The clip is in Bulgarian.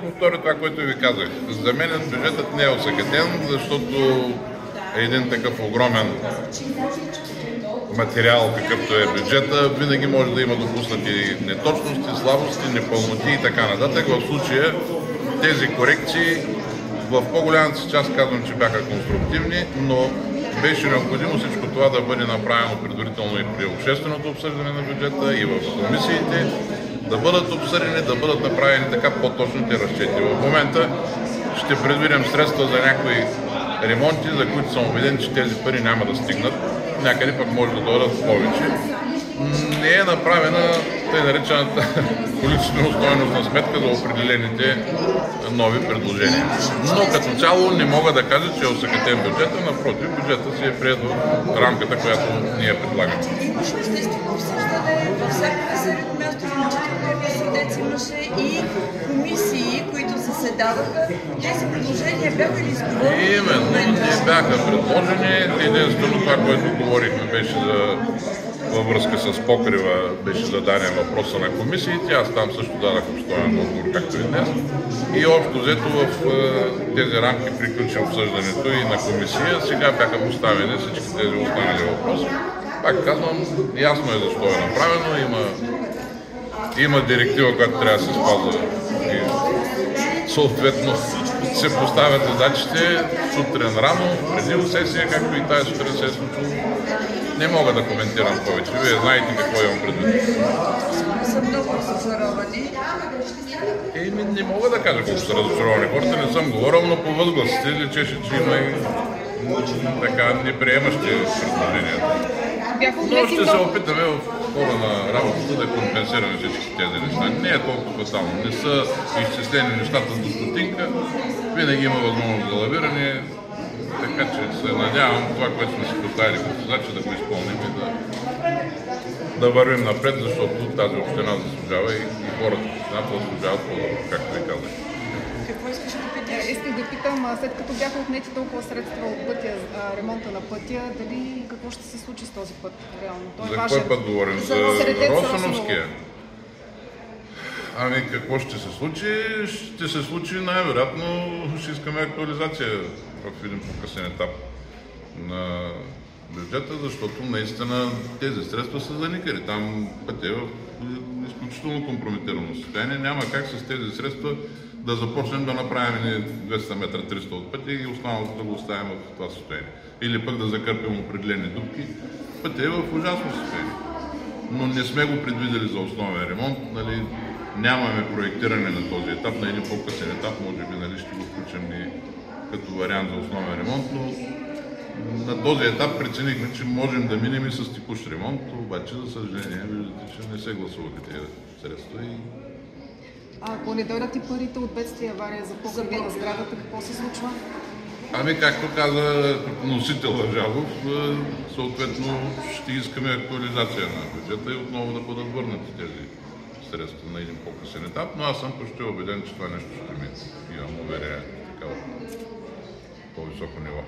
повторя това, което ви казах. За мен бюджетът не е осъкатен, защото един такъв огромен материал, какъвто е бюджета, винаги може да има допуснати неточности, слабости, непълноти и така нататък. В случая тези корекции в по-голямата си част казвам, че бяха конструктивни, но беше необходимо всичко това да бъде направено предварително и при общественото обсъждане на бюджета и в комисиите, да бъдат обсъдени, да бъдат направени така по-точните разчети. В момента ще предвидим средства за някои ремонти, за които съм убеден, че тези пари няма да стигнат. Някъде пък може да дойдат повече. Не е направена тъй наречената количествено-стойностна сметка за определените нови предложения. Но като цяло не мога да кажа, че е осъкатен бюджета, напротив, бюджета си е приет в рамката, която ние предлагаме. Имаше естествено обсъждане във всяко населено място, включително имаше и комисии, които заседаваха. Тези предложения бяха ли изговорени? Именно, не бяха предложени. Единствено това, което говорихме, беше във връзка с покрива, беше зададен въпроса на комисиите. Аз там също дадах обстоен отговор, както и днес. И общо взето в тези рамки приключи обсъждането и на комисия. Сега бяха поставени всички тези останали въпроси. Пак казвам, ясно е защо е направено. Има директива, която трябва да се спазва. И съответно се поставят задачите сутрин рано, преди сесия, както и тази сутрин се е случило. Не мога да коментирам повече. Вие знаете какво имам предвид. Са много разочаровани. Не мога да кажа колко са разочаровани хората, не съм говорил, но по възгласите личеше, че има и така неприемащи предложенията. Но ще се опитаме в хода на работата да компенсираме всички тези неща. Не е толкова фатално. Не са изчислени нещата до стотинка. Винаги има възможност за лавиране. Така че се надявам това, което сме си поставили като задача, да го изпълним и да вървим напред, защото тази община заслужава и хората в общината заслужават по-добро, както ви казах. Какво искаш да питаш? Исках да питам, след като бяха отнети толкова средства от пътя, ремонта на пътя, дали какво ще се случи с този път реално? Той за кой път говорим? За Росановския? Ами какво ще се случи? Ще се случи най-вероятно, ще искаме актуализация в един по-късен етап на бюджета, защото наистина тези средства са заникали. Там пътя е в изключително компрометирано състояние. Няма как с тези средства да започнем да направим 200 метра 300 от пътя и останалото да го оставим в това състояние. Или пък да закърпим определени дупки. Пътя е в ужасно състояние. Но не сме го предвидели за основен ремонт. Нали, нямаме проектиране на този етап, на един по-късен етап, може би ще го включим като вариант за основен ремонт, но на този етап преценихме, че можем да минем и с текущ ремонт, обаче за съжаление виждате, че не се гласуваха тези средства. Ако не дойдат и парите от бедствие и авария за погреба на сградата, какво се случва? Ами, както каза носител Жалов, съответно ще искаме актуализация на бюджета и отново да бъдат върнати тези средства на един по-късен етап, но аз съм почти убеден, че това нещо ще мине. Имам уверение такава по-високо ниво.